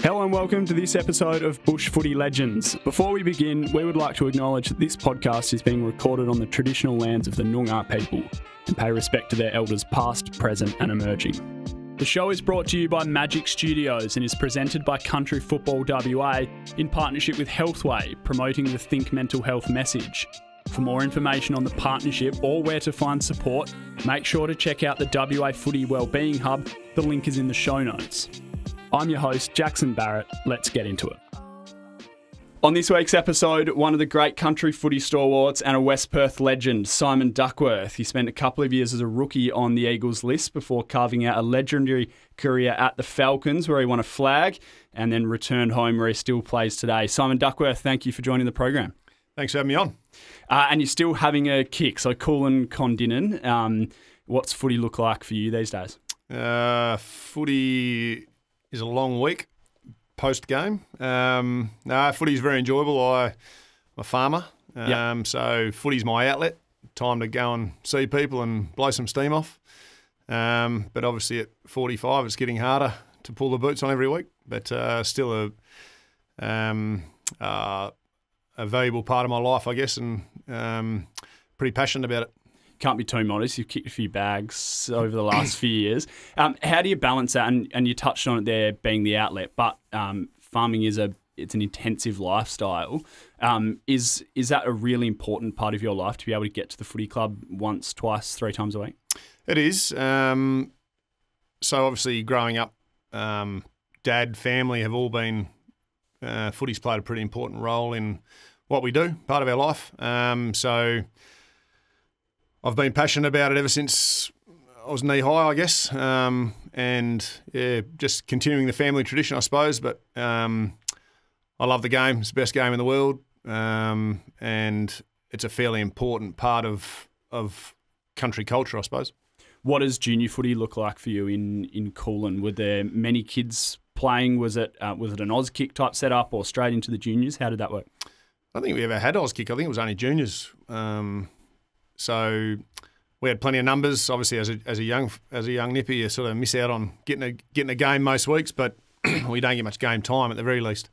Hello and welcome to this episode of Bush Footy Legends. Before we begin, we would like to acknowledge that this podcast is being recorded on the traditional lands of the Noongar people and pay respect to their elders past, present and emerging. The show is brought to you by Magic Studios and is presented by Country Football WA in partnership with Healthway, promoting the Think Mental Health message. For more information on the partnership or where to find support, make sure to check out the WA Footy Wellbeing Hub. The link is in the show notes. I'm your host, Jackson Barrett. Let's get into it. On this week's episode, one of the great country footy stalwarts and a West Perth legend, Simon Duckworth. He spent a couple of years as a rookie on the Eagles list before carving out a legendary career at the Falcons, where he won a flag and then returned home where he still plays today. Simon Duckworth, thank you for joining the program. Thanks for having me on. And you're still having a kick. So Kulin, what's footy look like for you these days? Footy is a long week post-game. Footy is very enjoyable. I'm a farmer, so footy's my outlet. Time to go and see people and blow some steam off. But obviously at 45, it's getting harder to pull the boots on every week. But still a valuable part of my life, I guess, and pretty passionate about it. Can't be too modest. You've kicked a few bags over the last few years. How do you balance that? And you touched on it there being the outlet, but farming it's an intensive lifestyle. Is that a really important part of your life to be able to get to the footy club once, twice, 3 times a week? It is. So obviously growing up, dad, family have all been, footy's played a pretty important role in what we do, part of our life. So I've been passionate about it ever since I was knee high, I guess, and just continuing the family tradition, I suppose. But I love the game; it's the best game in the world, and it's a fairly important part of country culture, I suppose. What does junior footy look like for you in Kulin? Were there many kids playing? Was it an Auskick type setup or straight into the juniors? How did that work? I think we ever had Auskick. I think it was only juniors. So we had plenty of numbers. Obviously, as a young nippy, you sort of miss out on getting a game most weeks, but we don't get much game time at the very least.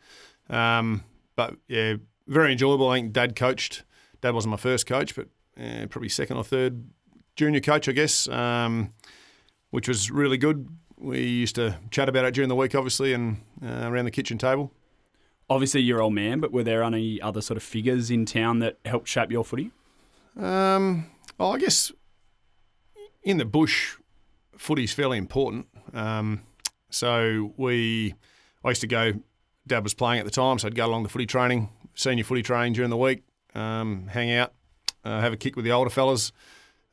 But yeah, very enjoyable. I think Dad coached. Dad wasn't my first coach, but probably second or third junior coach, I guess, which was really good. We used to chat about it during the week, obviously, and around the kitchen table. Obviously, you're old man, but were there any other sort of figures in town that helped shape your footy? I guess in the bush, footy's fairly important. So I used to go, Dad was playing at the time, so I'd go along to footy training, senior footy training during the week, hang out, have a kick with the older fellas.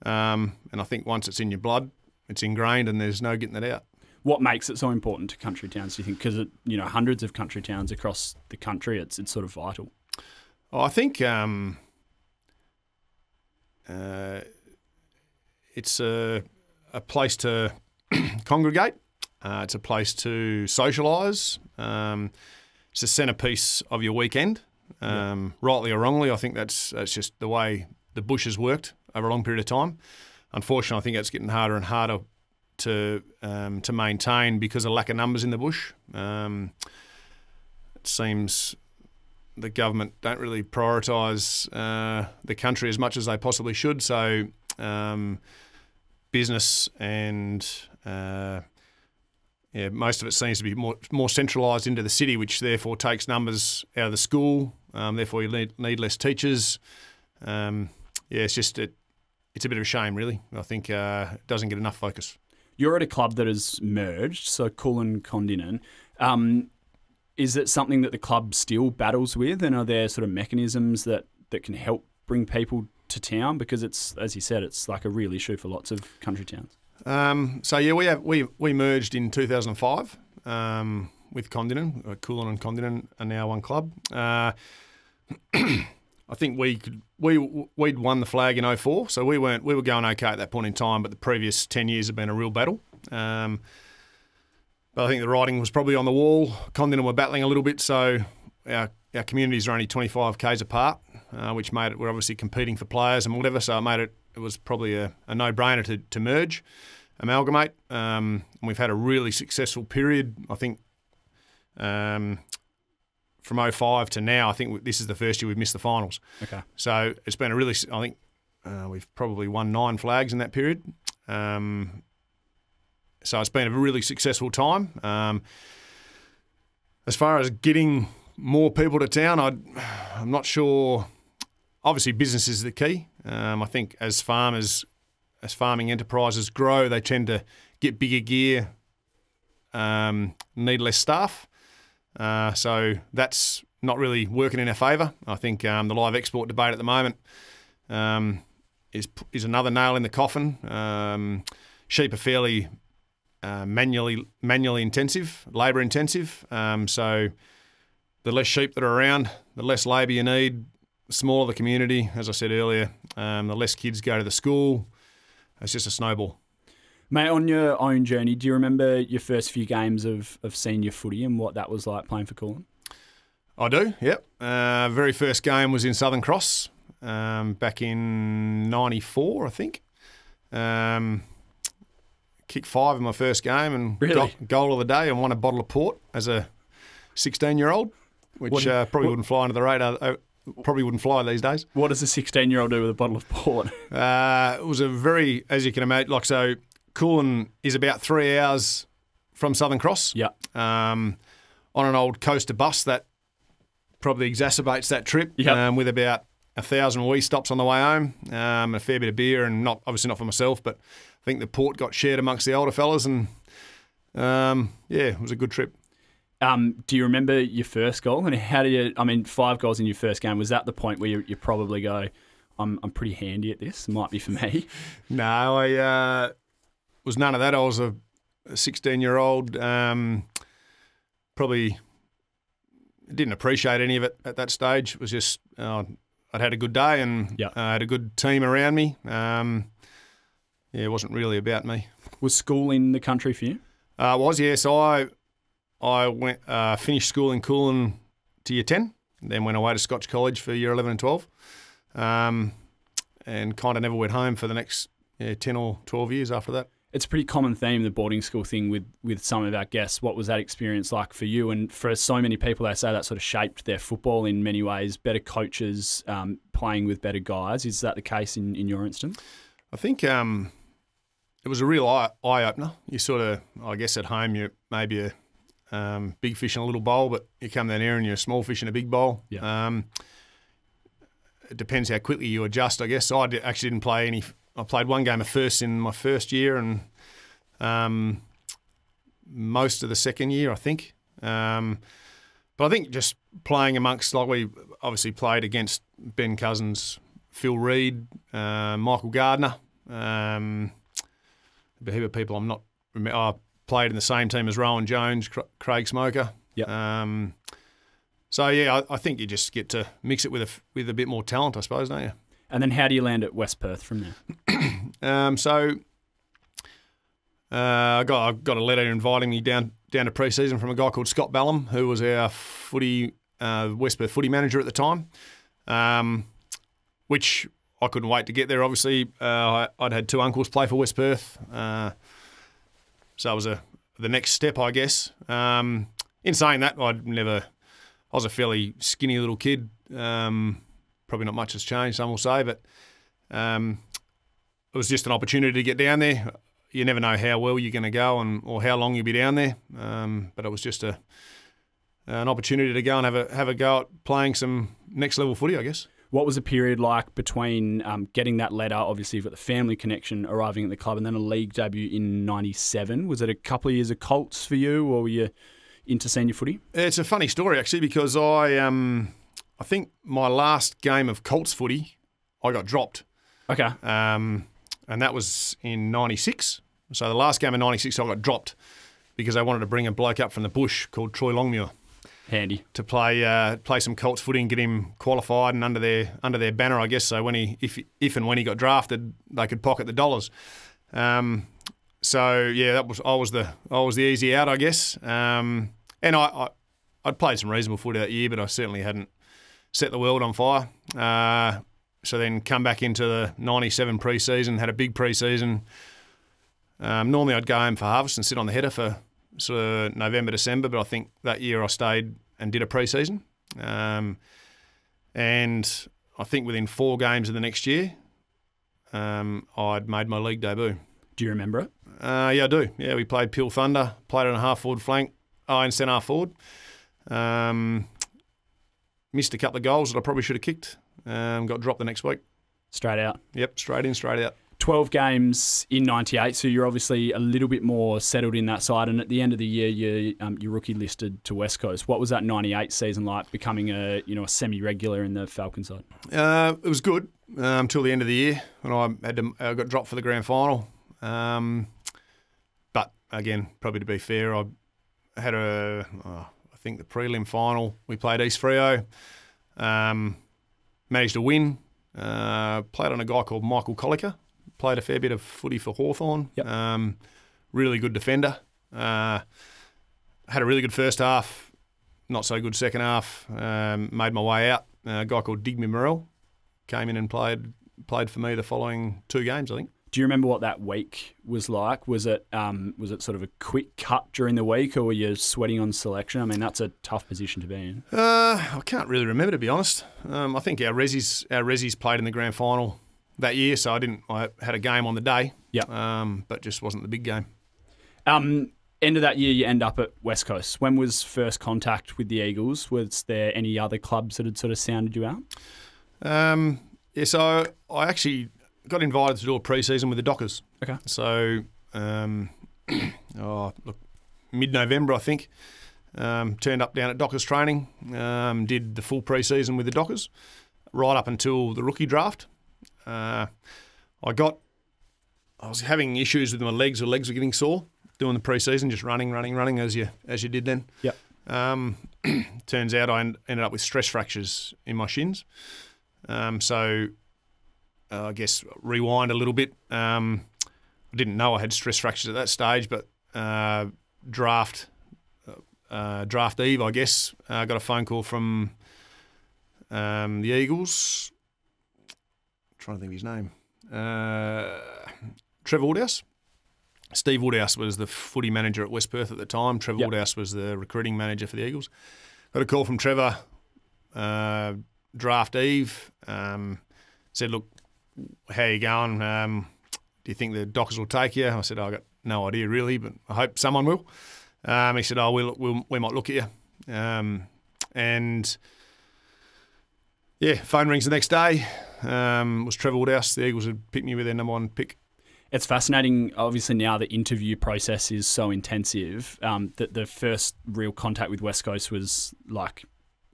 And I think once it's in your blood, it's ingrained and there's no getting it out. What makes it so important to country towns, do you think? Because, hundreds of country towns across the country, it's sort of vital. I think it's a place to congregate. It's a place to socialise. It's the centrepiece of your weekend. Rightly or wrongly, I think that's just the way the bush has worked over a long period of time. Unfortunately, I think it's getting harder and harder to maintain because of lack of numbers in the bush. It seems the government don't really prioritise the country as much as they possibly should. So business and most of it seems to be more centralised into the city, which therefore takes numbers out of the school. Therefore, you need less teachers. It's just it's a bit of a shame, really. I think it doesn't get enough focus. You're at a club that has merged, so Kulin Kondinan. Is it something that the club still battles with, and are there sort of mechanisms that can help bring people to town? Because it's, as you said, it's like a real issue for lots of country towns. We merged in 2005 with Kondinan. Kulin and Kondinan are now one club. I think we'd won the flag in 04, so we were going okay at that point in time, but the previous 10 years have been a real battle. But I think the writing was probably on the wall. Kondinan were battling a little bit, so our communities are only 25 k's apart, which made it, we're obviously competing for players and whatever, so it was probably a no-brainer to merge, amalgamate. And we've had a really successful period. I think from 05 to now, I think this is the first year we've missed the finals. Okay. So it's been I think we've probably won 9 flags in that period. So it's been a really successful time. As far as getting more people to town, I'm not sure. Obviously, business is the key. I think as farming enterprises grow, they tend to get bigger gear, need less staff. So that's not really working in our favour. I think the live export debate at the moment is another nail in the coffin. Sheep are fairly manually intensive, labour intensive. So the less sheep that are around, the less labour you need, the smaller the community, as I said earlier, the less kids go to the school. It's just a snowball. Mate, on your own journey, do you remember your first few games of senior footy and what that was like playing for Kulin? I do, yep. Very first game was in Southern Cross back in 94, I think. Kicked 5 in my first game and really? Goal of the day and won a bottle of port as a 16-year-old, which probably wouldn't fly under the radar. Probably wouldn't fly these days. What does a 16-year-old do with a bottle of port? It was a very, as you can imagine, so Kulin is about 3 hours from Southern Cross. Yeah. On an old coaster bus that probably exacerbates that trip. Yep. With about 1,000 wee stops on the way home, a fair bit of beer, and obviously not for myself, but I think the port got shared amongst the older fellas, and it was a good trip. Do you remember your first goal? And how do you? 5 goals in your first game. Was that the point where you probably go, I'm pretty handy at this. Might be for me. No, I was none of that. I was a 16-year-old. Probably didn't appreciate any of it at that stage. It was just I'd had a good day and I had a good team around me. It wasn't really about me. Was school in the country for you? It was, yeah. So I went finished school in Kulin to year 10, then went away to Scotch College for year 11 and 12, and kind of never went home for the next 10 or 12 years after that. It's a pretty common theme, the boarding school thing with some of our guests. What was that experience like for you? And for so many people, they say that sort of shaped their football in many ways, better coaches, playing with better guys. Is that the case in your instance? I think it was a real eye-opener. You sort of, I guess at home, you're maybe a big fish in a little bowl, but you come down here and you're a small fish in a big bowl. Yeah. It depends how quickly you adjust, I guess. I actually didn't play any. I played 1 game of first in my first year and most of the second year, I think. But I think just playing amongst, like we obviously played against Ben Cousins, Phil Reid, Michael Gardner, a heap of people I played in the same team as Rowan Jones, Craig Smoker. Yeah. I think you just get to mix it with a bit more talent, I suppose, don't you? And then how do you land at West Perth from there? I got a letter inviting me down to pre-season from a guy called Scott Ballum, who was our West Perth footy manager at the time, which I couldn't wait to get there, obviously. I'd had 2 uncles play for West Perth, so it was the next step, I guess. In saying that, I was a fairly skinny little kid. Probably not much has changed, some will say, but it was just an opportunity to get down there. You never know how well you're going to go or how long you'll be down there, but it was just an opportunity to go and have a go at playing some next level footy, I guess. What was the period like between getting that letter, obviously you've got the family connection, arriving at the club, and then a league debut in 97? Was it a couple of years of Colts for you, or were you into senior footy? It's a funny story, actually, because I think my last game of Colts footy, I got dropped. Okay. And that was in 96. So the last game of 96, I got dropped because they wanted to bring a bloke up from the bush called Troy Longmuir. Handy. To play some Colts footy and get him qualified and under their banner, I guess. So if and when he got drafted, they could pocket the dollars. I was the easy out, I guess. And I'd played some reasonable footy that year, but I certainly hadn't set the world on fire. So then come back into the 97 pre-season, had a big pre-season. Normally I'd go home for harvest and sit on the header for sort of November, December, but I think that year I stayed and did a pre-season. And I think within 4 games of the next year, I'd made my league debut. Do you remember it? Yeah, I do. Yeah, we played Peel Thunder, played on a half-forward flank, and centre forward. Missed a couple of goals that I probably should have kicked. Got dropped the next week. Straight out? Yep, straight in, straight out. 12 games in 98, so you're obviously a little bit more settled in that side. And at the end of the year, you rookie listed to West Coast. What was that 98 season like, becoming a semi-regular in the Falcon side? It was good until the end of the year when I got dropped for the grand final. But again, probably to be fair, I had I think the prelim final. We played S04E04. Managed to win. Played on a guy called Michael Collicker. Played a fair bit of footy for Hawthorn. Yep. Really good defender. Had a really good first half. Not so good second half. Made my way out. A guy called Digby Morrell came in and played for me the following 2 games, I think. Do you remember what that week was like? Was it sort of a quick cut during the week, or were you sweating on selection? I mean, that's a tough position to be in. I can't really remember, to be honest. I think our Rezzies played in the grand final that year, so I had a game on the day. Yeah. But just wasn't the big game. End of that year, you end up at West Coast. When was first contact with the Eagles? Was there any other clubs that had sort of sounded you out? Yeah, so I actually got invited to do a pre-season with the Dockers. Okay. So, mid-November, I think, turned up down at Dockers training, did the full pre-season with the Dockers, right up until the rookie draft. I was having issues with my legs. The legs were getting sore doing the pre-season, just running as you did then. Yep. Turns out I ended up with stress fractures in my shins. So I guess rewind a little bit. I didn't know I had stress fractures at that stage, but draft eve, I guess, got a phone call from the Eagles. I'm trying to think of his name. Trevor Woodhouse. Steve Woodhouse was the footy manager at West Perth at the time. Trevor Woodhouse was the recruiting manager for the Eagles. Got a call from Trevor, draft eve. Said, look, how you going? Do you think the Dockers will take you? I said, I got no idea really, but I hope someone will. He said, we might look at you. And yeah, phone rings the next day. It was Trevor Woodhouse. The Eagles had picked me with their number 1 pick. It's fascinating, obviously, now the interview process is so intensive that the first real contact with West Coast was like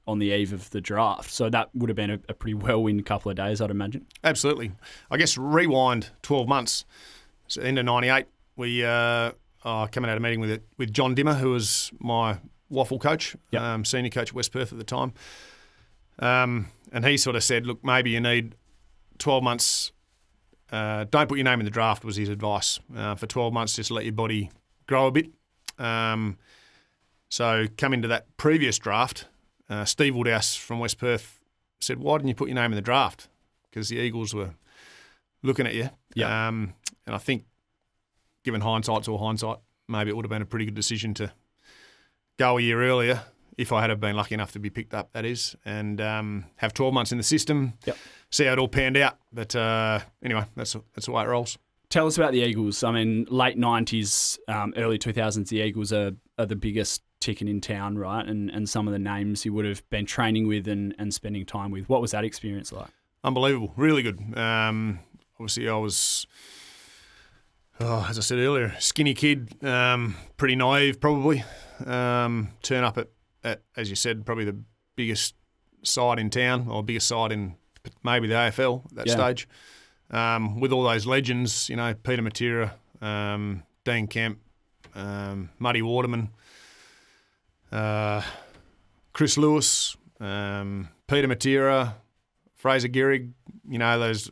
on the eve of the draft. So that would have been a pretty whirlwind couple of days, I'd imagine. Absolutely. I guess rewind 12 months. So end of 98, we coming out of a meeting with John Dimmer, who was my waffle coach, senior coach at West Perth at the time. And he sort of said, look, maybe you need 12 months. Don't put your name in the draft, was his advice. For 12 months, just let your body grow a bit. So come into that previous draft, Steve Woodhouse from West Perth said, why didn't you put your name in the draft? Because the Eagles were looking at you. Yeah. And I think, given hindsight's all hindsight, maybe it would have been a pretty good decision to go a year earlier, if I had been lucky enough to be picked up, that is, and have 12 months in the system, see how it all panned out. But anyway, that's the way it rolls. Tell us about the Eagles. I mean, late 90s, early 2000s, the Eagles are the biggest ticket in town, right? And some of the names you would have been training with and spending time with. What was that experience like? Unbelievable. Really good. Obviously, I was, as I said earlier, skinny kid, pretty naive probably. Turn up at, as you said, probably the biggest side in town, or biggest side in maybe the AFL at that stage. With all those legends, Peter Matera, Dean Kemp, Muddy Waterman, Chris Lewis, Peter Matera, Fraser Gehrig, those,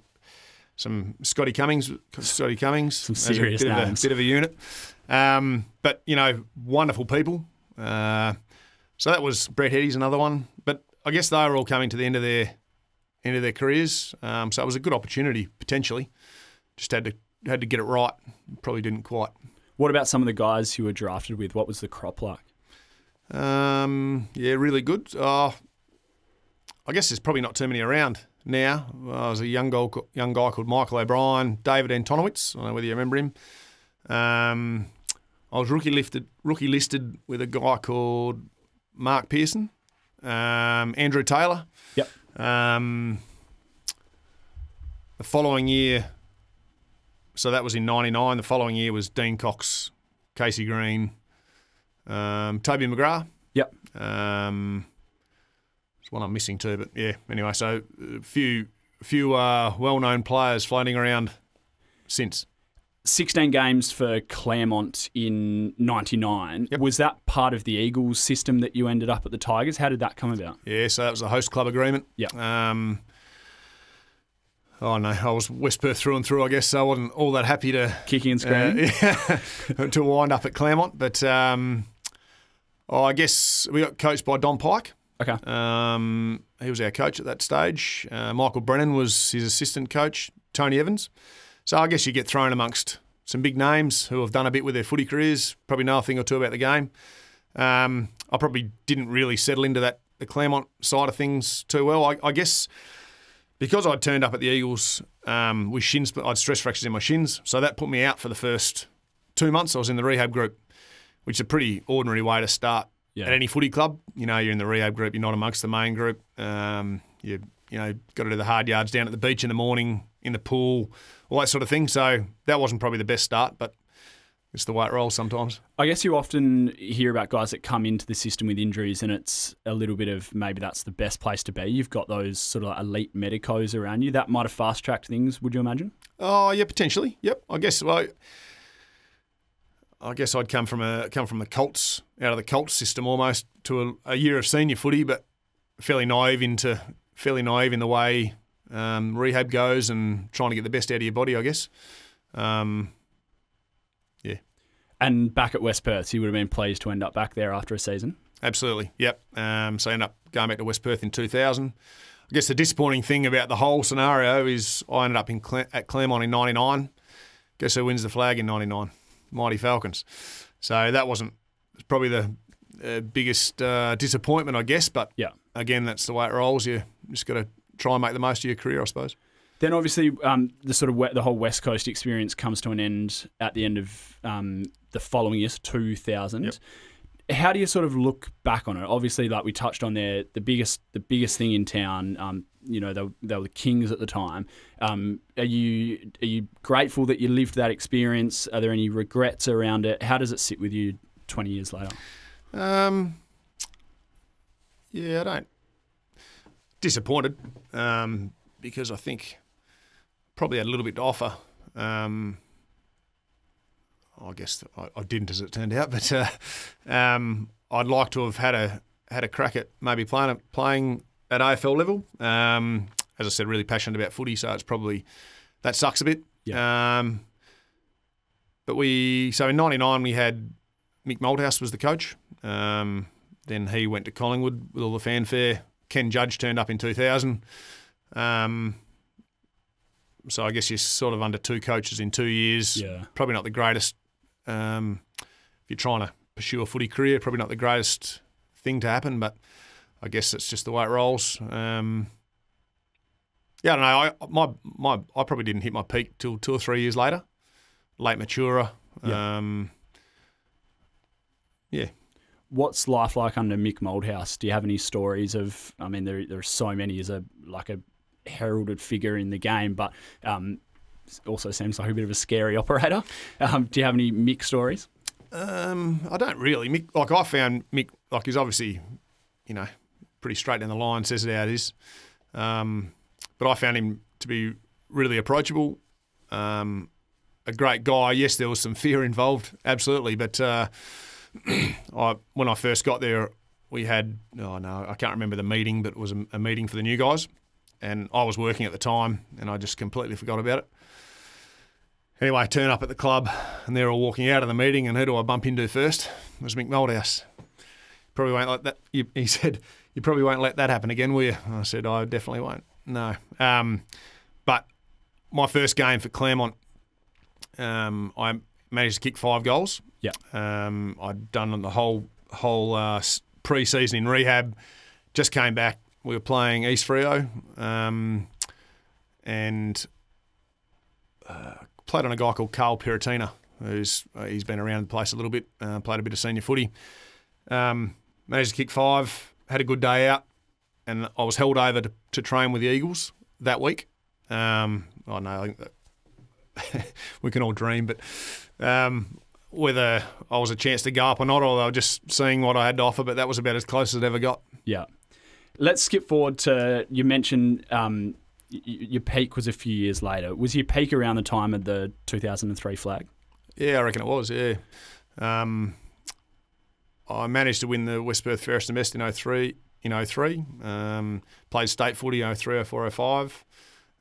some Scotty Cummings, some serious names. Bit of a unit. But, wonderful people. So that was Brett Heady's another one. But I guess they were all coming to the end of their careers. So it was a good opportunity, potentially. Just had to get it right. Probably didn't quite. What about some of the guys you were drafted with? What was the crop like? Yeah, really good. I guess there's probably not too many around now. I was a young guy called Michael O'Brien, David Antonowitz. I don't know whether you remember him. I was rookie listed with a guy called Mark Pearson, Andrew Taylor. Yep. The following year, so that was in '99. The following year was Dean Cox, Casey Green, Toby McGrath. Yep. There's one I'm missing too, but yeah. Anyway, so a few well-known players floating around since. 16 games for Claremont in '99. Yep. Was that part of the Eagles system that you ended up at the Tigers? How did that come about? Yeah, so that was a host club agreement. Yeah. Oh no, I was West Perth through and through, I guess, so I wasn't all that happy to Kicking and screaming? to wind up at Claremont. But I guess we got coached by Don Pike. Okay. He was our coach at that stage. Michael Brennan was his assistant coach, Tony Evans. So I guess you get thrown amongst some big names who have done a bit with their footy careers, probably know a thing or two about the game. I probably didn't really settle into the Claremont side of things too well. I guess because I'd turned up at the Eagles with shins, I had stress fractures in my shins, so that put me out for the first 2 months. I was in the rehab group, which is a pretty ordinary way to start at any footy club. You know, you're in the rehab group, you're not amongst the main group. You got to do the hard yards down at the beach in the morning, in the pool, all that sort of thing. So that wasn't probably the best start, but it's the way it rolls sometimes. I guess you often hear about guys that come into the system with injuries and it's a little bit of maybe that's the best place to be. You've got those sort of elite medicos around you. That might have fast-tracked things, would you imagine? Oh, yeah, potentially. Yep. I guess I'd come from the Colts, out of the Colts system almost, to a year of senior footy, but fairly naive in the way rehab goes and trying to get the best out of your body, I guess. Yeah. And back at West Perth, you would have been pleased to end up back there after a season? Absolutely, yep. So I ended up going back to West Perth in 2000. I guess the disappointing thing about the whole scenario is I ended up at Claremont in '99. Guess who wins the flag in '99? Mighty Falcons. So that wasn't probably the biggest disappointment, I guess. But again, that's the way it rolls. You just got to try and make the most of your career, I suppose. Then obviously the whole West Coast experience comes to an end at the end of the following year, 2000. Yep. How do you sort of look back on it? Obviously, like we touched on there, the biggest thing in town, they were the Kings at the time. Are you grateful that you lived that experience? Are there any regrets around it? How does it sit with you 20 years later? I don't. Disappointed because I think probably had a little bit to offer. I guess I didn't, as it turned out, but I'd like to have had a crack at maybe playing at AFL level. As I said, really passionate about footy, so it's probably that sucks a bit. Yeah. But in '99 we had Mick Malthouse was the coach. Then he went to Collingwood with all the fanfare. Ken Judge turned up in 2000. So I guess you're sort of under two coaches in 2 years. Yeah. Probably not the greatest. If you're trying to pursue a footy career, probably not the greatest thing to happen, but I guess that's just the way it rolls. I don't know. I probably didn't hit my peak till 2 or 3 years later. Late maturer. Yeah. What's life like under Mick Malthouse? Do you have any stories of? I mean, there are so many as a heralded figure in the game, but also seems like a bit of a scary operator. Do you have any Mick stories? I don't really. Mick, I found Mick, he's obviously, pretty straight down the line, says it how it is. But I found him to be really approachable, a great guy. Yes, there was some fear involved, absolutely. But when I first got there, we had, I can't remember the meeting, but it was a meeting for the new guys. And I was working at the time, and I just completely forgot about it. Anyway, I turn up at the club, and they're all walking out of the meeting, and who do I bump into first? It was Mick Malthouse. Probably won't let that. He said, "You probably won't let that happen again, will you?" I said, "I definitely won't." No. But my first game for Claremont, I managed to kick 5 goals. Yeah. I'd done the whole pre-season in rehab. Just came back. We were playing S04E04 and played on a guy called Carl Piratina, he's been around the place a little bit, played a bit of senior footy. Managed to kick 5, had a good day out, and I was held over to train with the Eagles that week. I think that we can all dream, but whether I was a chance to go up or not, or they were just seeing what I had to offer, but that was about as close as it ever got. Yeah. Let's skip forward to, you mentioned your peak was a few years later. Was your peak around the time of the 2003 flag? Yeah, I reckon it was, yeah. I managed to win the West Perth Fairest and Best in 03. Played state footy 03, 04, 05.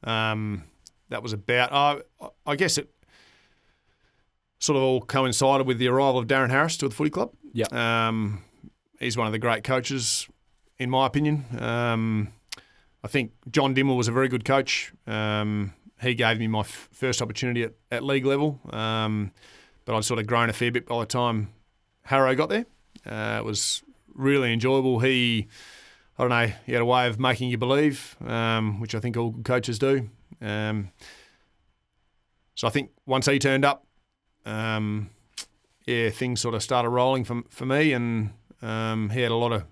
That was about, I guess it sort of all coincided with the arrival of Darren Harris to the footy club. Yeah. He's one of the great coaches, in my opinion. I think John Dimmer was a very good coach. He gave me my first opportunity at league level, but I'd sort of grown a fair bit by the time Harrow got there. It was really enjoyable. He had a way of making you believe, which I think all good coaches do. So I think once he turned up, things sort of started rolling for me, and he had a lot of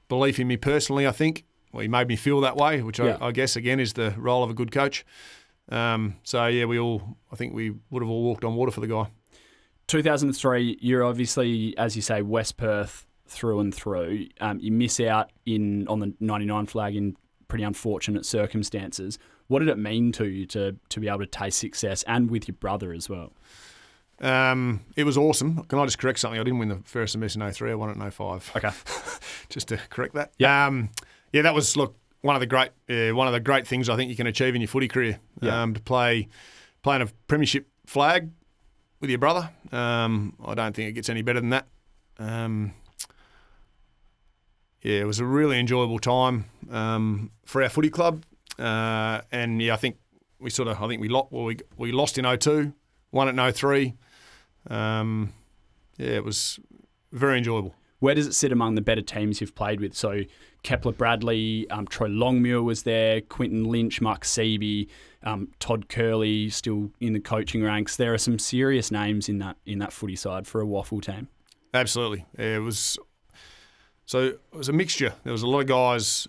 belief in me personally, I think. Well, he made me feel that way, which I guess, again, is the role of a good coach. I think we would have all walked on water for the guy. 2003, you're obviously, as you say, West Perth through and through. You miss out on the 99 flag in pretty unfortunate circumstances. What did it mean to you to be able to taste success, and with your brother as well? It was awesome. Can I just correct something? I didn't win the first semester in 03. I won it in 05. Okay. Just to correct that. Yeah. That was one of the great things I think you can achieve in your footy career. Yeah. To play a premiership flag with your brother. I don't think it gets any better than that. It was a really enjoyable time for our footy club. I think we lost in 02, won it in 03. It was very enjoyable. Where does it sit among the better teams you've played with? So Kepler Bradley, Troy Longmuir was there, Quinton Lynch, Mark Seaby, Todd Curley still in the coaching ranks. There are some serious names in that footy side for a Waffle team. Absolutely. It was a mixture. There was a lot of guys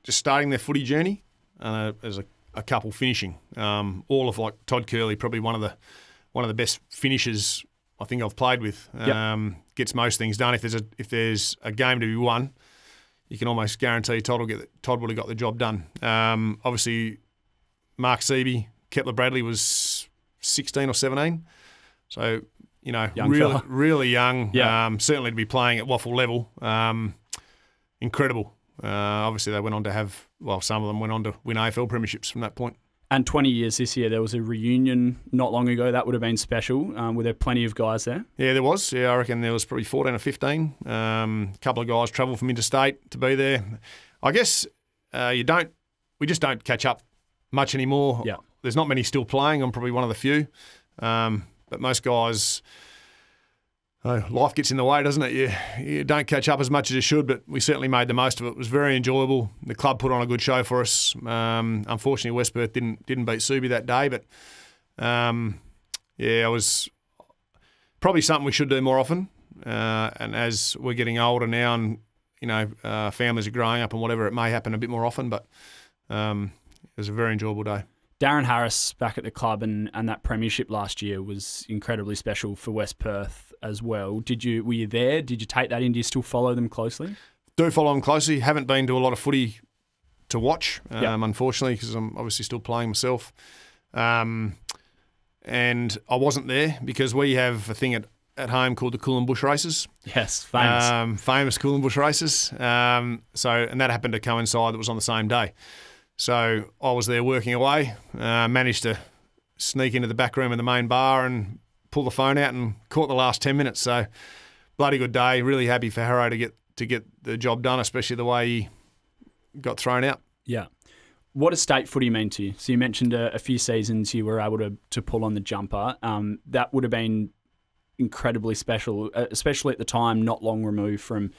just starting their footy journey, there's a couple finishing. All of Todd Curley, probably one of the best finishers I think I've played with. Yep. Gets most things done. If there's a game to be won, you can almost guarantee Todd would have got the job done. Obviously, Mark Seaby, Kepler Bradley was 16 or 17, so really young. Yeah. Certainly to be playing at Waffle level, incredible. Obviously, they went on to have some of them went on to win AFL premierships from that point. And 20 years this year, there was a reunion not long ago. That would have been special. Were there plenty of guys there? Yeah, there was. Yeah, I reckon there was probably 14 or 15. A couple of guys travelled from interstate to be there. I guess we just don't catch up much anymore. Yeah. There's not many still playing. I'm probably one of the few. But most guys, life gets in the way, doesn't it? You don't catch up as much as you should, but we certainly made the most of it. It was very enjoyable. The club put on a good show for us. Unfortunately, West Perth didn't beat Subi that day, but it was probably something we should do more often. And as we're getting older now, and families are growing up and whatever, it may happen a bit more often. But it was a very enjoyable day. Darren Harris back at the club and that premiership last year was incredibly special for West Perth as well. Were you there? Did you take that in? Do you still follow them closely? Do follow them closely. Haven't been to a lot of footy to watch, Yep. Unfortunately, because I'm obviously still playing myself. And I wasn't there because we have a thing at home called the Kulin Bush Races. Yes, famous. Famous Kulin Bush Races. And that happened to coincide. That was on the same day. So I was there working away, managed to sneak into the back room of the main bar and pull the phone out and caught the last 10 minutes. So bloody good day. Really happy for Harrow to get the job done, especially the way he got thrown out. Yeah. What does state footy mean to you? So you mentioned a few seasons you were able to pull on the jumper. That would have been incredibly special, especially at the time, not long removed from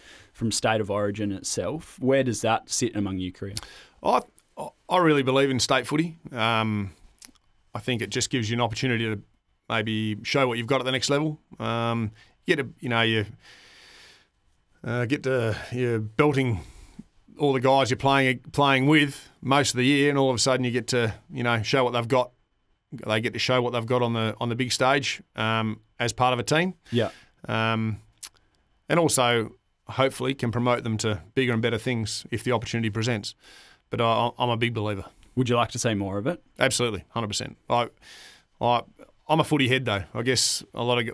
state of origin itself. Where does that sit among your career? I really believe in state footy. I think it just gives you an opportunity to maybe show what you've got at the next level. You're belting all the guys you're playing with most of the year, and all of a sudden you get to show what they've got. They get to show what they've got on the big stage as part of a team. Yeah. And also hopefully can promote them to bigger and better things if the opportunity presents. But I'm a big believer. Would you like to see more of it? Absolutely, 100%. I'm a footy head though. I guess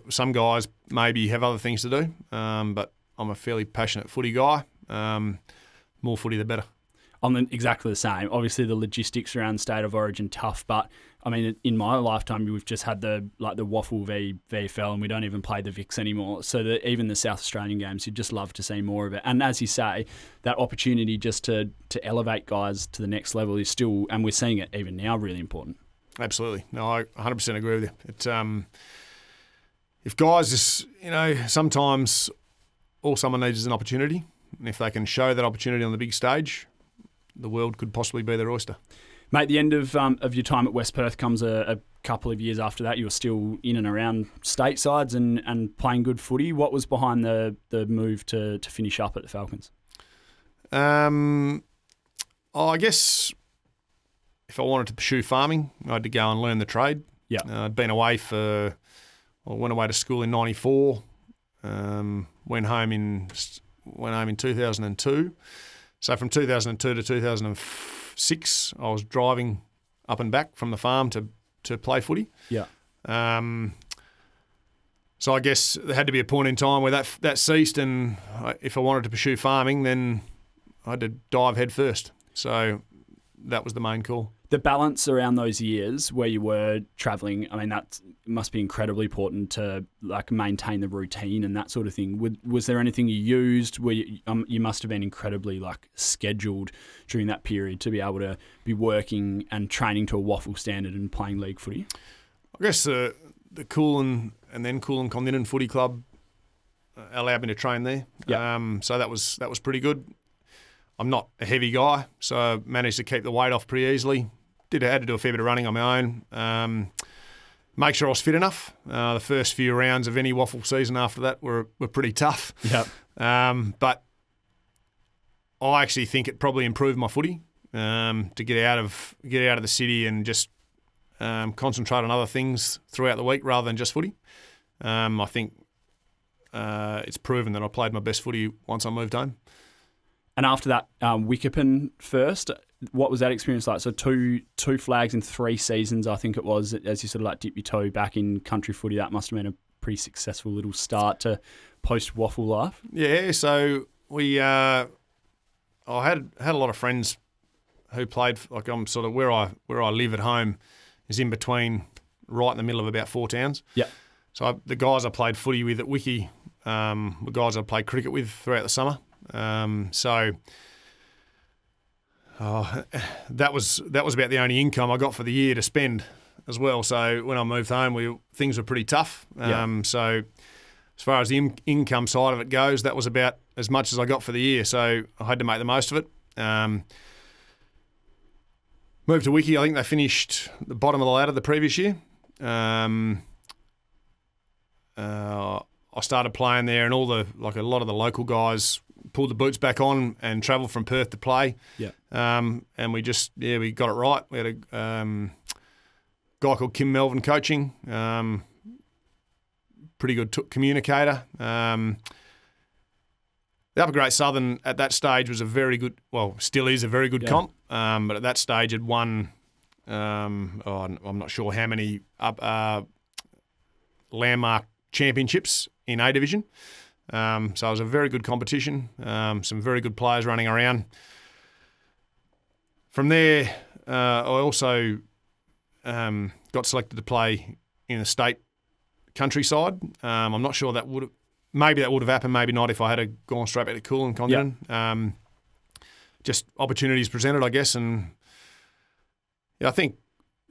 some guys maybe have other things to do, but I'm a fairly passionate footy guy. More footy, the better. I'm exactly the same. Obviously, the logistics around state of origin tough, but I mean, in my lifetime, we've just had the Waffle v VFL, and we don't even play the Vicks anymore. So even the South Australian games, you'd just love to see more of it. And as you say, that opportunity just to elevate guys to the next level is still, and we're seeing it even now, really important. Absolutely. No, I 100% agree with you. It's if guys just, sometimes all someone needs is an opportunity, and if they can show that opportunity on the big stage, the world could possibly be their oyster. Mate, the end of your time at West Perth comes a couple of years after that. You were still in and around statesides and playing good footy. What was behind the move to finish up at the Falcons? I guess if I wanted to pursue farming, I had to go and learn the trade. Yeah, I'd been away went away to school in '94. Went home in 2002. So from 2002 to 2006, I was driving up and back from the farm to play footy. Yeah. So I guess there had to be a point in time where that ceased, and if I wanted to pursue farming, then I had to dive head first. So that was the main call. The balance around those years where you were travelling, I mean, that must be incredibly important to maintain the routine and that sort of thing. Was there anything you used where you must have been incredibly scheduled during that period to be able to be working and training to a waffle standard and playing league footy? I guess the Kulin and then Kulin Condinin Footy Club allowed me to train there. Yep. So that was pretty good. I'm not a heavy guy, so I managed to keep the weight off pretty easily. Had to do a fair bit of running on my own. Make sure I was fit enough. The first few rounds of any waffle season after that were pretty tough. Yep. But I actually think it probably improved my footy to get out of the city and just concentrate on other things throughout the week rather than just footy. I think it's proven that I played my best footy once I moved home. And after that, Wickerpen first, what was that experience like? So two flags in 3 seasons, I think it was, as you sort of dip your toe back in country footy. That must have been a pretty successful little start to post-waffle life. Yeah, so I had a lot of friends who played, I'm sort of where I live at home is in between, right in the middle of about 4 towns. Yeah. So the guys I played footy with at Wiki were guys I played cricket with throughout the summer. That was about the only income I got for the year to spend as well. So when I moved home, things were pretty tough. So as far as the income side of it goes, that was about as much as I got for the year. So I had to make the most of it. Moved to Wiki. I think they finished the bottom of the ladder the previous year. I started playing there, and a lot of the local guys pulled the boots back on and travelled from Perth to play. Yeah. And we got it right. We had a guy called Kim Melvin coaching, pretty good communicator. The Upper Great Southern at that stage was still is a very good comp, but at that stage had won, I'm not sure how many landmark championships in A Division. So it was a very good competition, some very good players running around. From there, I also got selected to play in the state countryside. I'm not sure that would have happened, maybe not if I had gone straight back to Kulin Condinin. Just opportunities presented, I guess, and I think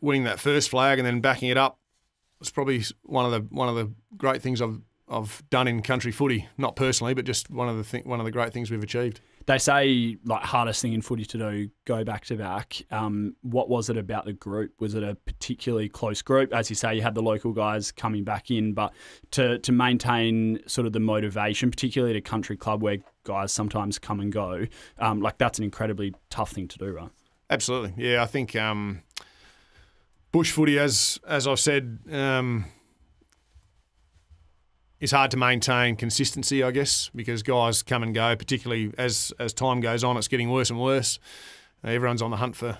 winning that first flag and then backing it up was probably one of the great things I've done in country footy. Not personally, but just one of the great things we've achieved. They say, like, hardest thing in footy to do, go back to back. What was it about the group? Was it a particularly close group? As you say, you had the local guys coming back in, but to maintain sort of the motivation, particularly at a country club where guys sometimes come and go, like, that's an incredibly tough thing to do, right? Absolutely. Yeah, I think bush footy, as I've said, is hard to maintain consistency, I guess, because guys come and go, particularly as time goes on, it's getting worse and worse. Everyone's on the hunt for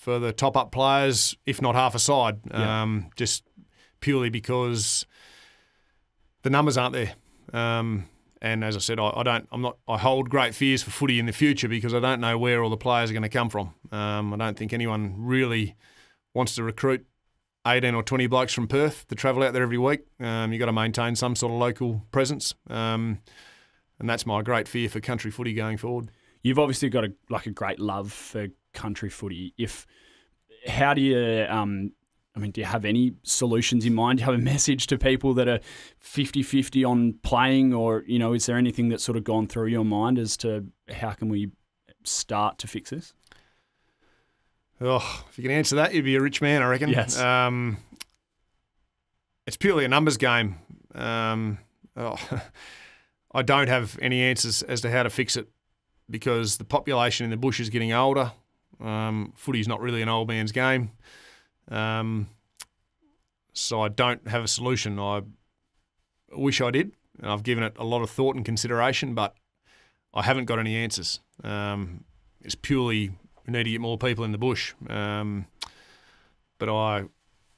the top-up players, if not half a side, just purely because the numbers aren't there. And as I said, I hold great fears for footy in the future because I don't know where all the players are going to come from. I don't think anyone really wants to recruit 18 or 20 blokes from Perth to travel out there every week. You've got to maintain some sort of local presence. And that's my great fear for country footy going forward. You've obviously got a great love for country footy. How do you, do you have any solutions in mind? Do you have a message to people that are 50-50 on playing, or, is there anything that's sort of gone through your mind as to how can we start to fix this? Oh, if you can answer that, you'd be a rich man, I reckon. Yes. It's purely a numbers game. I don't have any answers as to how to fix it because the population in the bush is getting older. Footy's not really an old man's game. So I don't have a solution. I wish I did, and I've given it a lot of thought and consideration, but I haven't got any answers. It's purely we need to get more people in the bush. But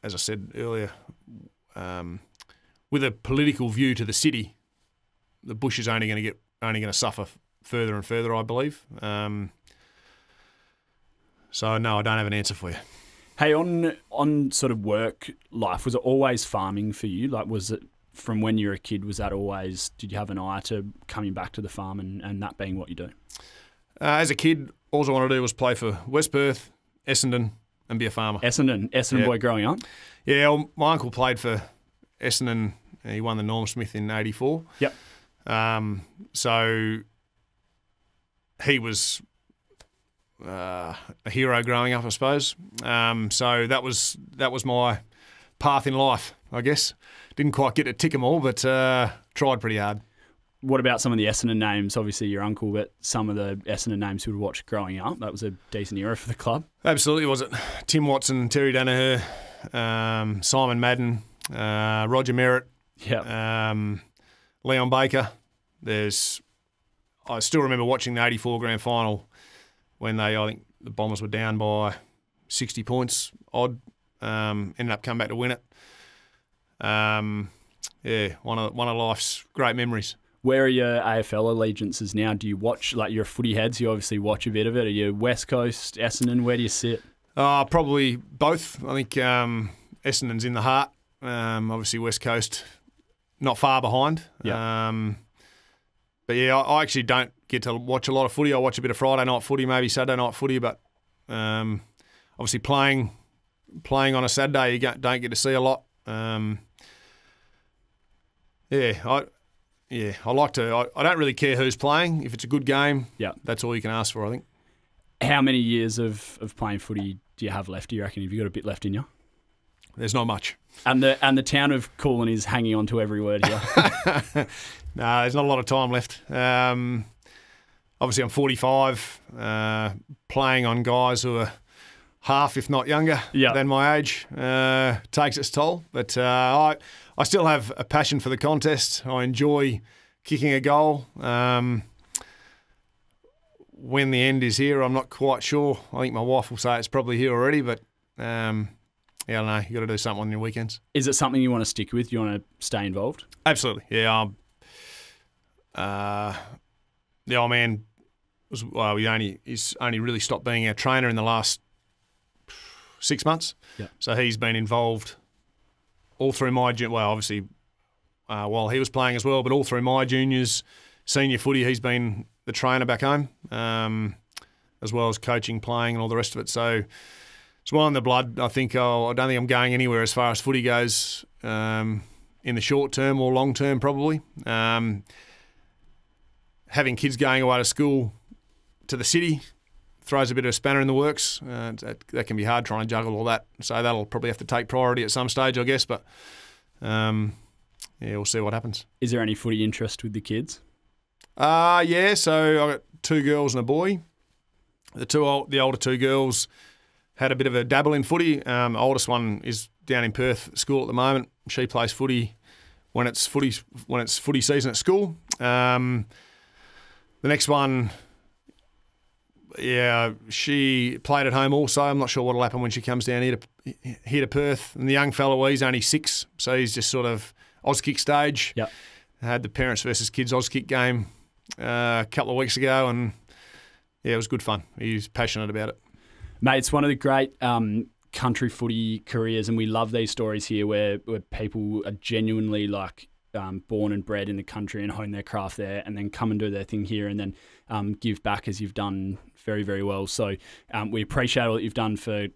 as I said earlier, with a political view to the city, the bush is only going to suffer further and further, I believe. So no, I don't have an answer for you. Hey, on sort of work life, was it always farming for you? Like, was it from when you were a kid? Was that always? Did you have an eye to coming back to the farm and that being what you do? As a kid, all I wanted to do was play for West Perth, Essendon, and be a farmer. Essendon boy growing up? Yeah, well, my uncle played for Essendon. He won the Norm Smith in '84. Yep. So he was a hero growing up, I suppose. So that was my path in life, I guess. Didn't quite get to tick them all, but tried pretty hard. What about some of the Essendon names? Obviously, your uncle, but some of the Essendon names you would watch growing up. That was a decent era for the club. Absolutely, was it? Tim Watson, Terry Danaher, Simon Madden, Roger Merritt, Leon Baker. I still remember watching the '84 grand final when I think the Bombers were down by 60 points odd. Ended up coming back to win it. One of life's great memories. Where are your AFL allegiances now? Do you watch, like, you're a footy head, so you obviously watch a bit of it. Are you West Coast, Essendon? Where do you sit? Probably both. I think Essendon's in the heart. Obviously West Coast not far behind. Yeah. But yeah, I actually don't get to watch a lot of footy. I watch a bit of Friday night footy, maybe Saturday night footy, but obviously playing on a Saturday, you don't get to see a lot. I like to. I don't really care who's playing. If it's a good game, that's all you can ask for, I think. How many years of playing footy do you have left, do you reckon? Have you got a bit left in you? There's not much. And the town of Kulin is hanging on to every word here. No, there's not a lot of time left. Obviously, I'm 45, playing on guys who are half, if not younger, than my age. Takes its toll. But I still have a passion for the contest. I enjoy kicking a goal. When the end is here, I'm not quite sure. I think my wife will say it's probably here already, but I don't know. You've got to do something on your weekends. Is it something you want to stick with? Do you want to stay involved? Absolutely. Yeah. The old man he's only really stopped being our trainer in the last 6 months. Yeah. So he's been involved all through my obviously while he was playing as well, but all through my juniors, senior footy, he's been the trainer back home, as well as coaching, playing, and all the rest of it. So It's well in the blood. I think I don't think I'm going anywhere as far as footy goes in the short term or long term, probably. Having kids going away to school to the city throws a bit of a spanner in the works. That can be hard trying to juggle all that. So that'll probably have to take priority at some stage, I guess. But we'll see what happens. Is there any footy interest with the kids? Yeah. So I've got 2 girls and a boy. The older 2 girls had a bit of a dabble in footy. The oldest one is down in Perth at school at the moment. She plays footy when it's footy season at school. The next one, she played at home also. I'm not sure what'll happen when she comes down here to Perth. And the young fella, he's only 6, so he's just sort of Auskick stage. Yep. I had the parents versus kids Auskick game a couple of weeks ago, and it was good fun. He's passionate about it. Mate, it's one of the great country footy careers, and we love these stories here where people are genuinely born and bred in the country and hone their craft there, and then come and do their thing here, and then give back as you've done very, very well. So we appreciate all that you've done for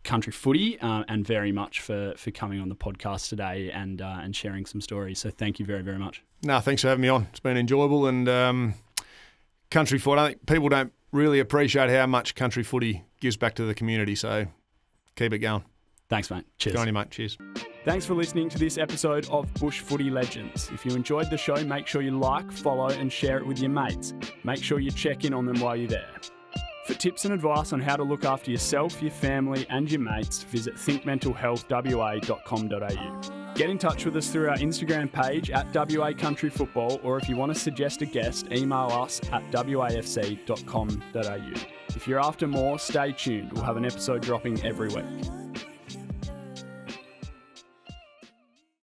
country footy, and very much for coming on the podcast today and sharing some stories. So thank you very, very much. No, thanks for having me on. It's been enjoyable, and country footy, I think people don't really appreciate how much country footy gives back to the community. So keep it going. Thanks, mate. Cheers. Good on you, mate. Cheers. Thanks for listening to this episode of Bush Footy Legends. If you enjoyed the show, make sure you like, follow and share it with your mates. Make sure you check in on them while you're there. For tips and advice on how to look after yourself, your family and your mates, visit thinkmentalhealthwa.com.au. Get in touch with us through our Instagram page at WA Country Football, or if you want to suggest a guest, email us at wafc.com.au. If you're after more, stay tuned. We'll have an episode dropping every week.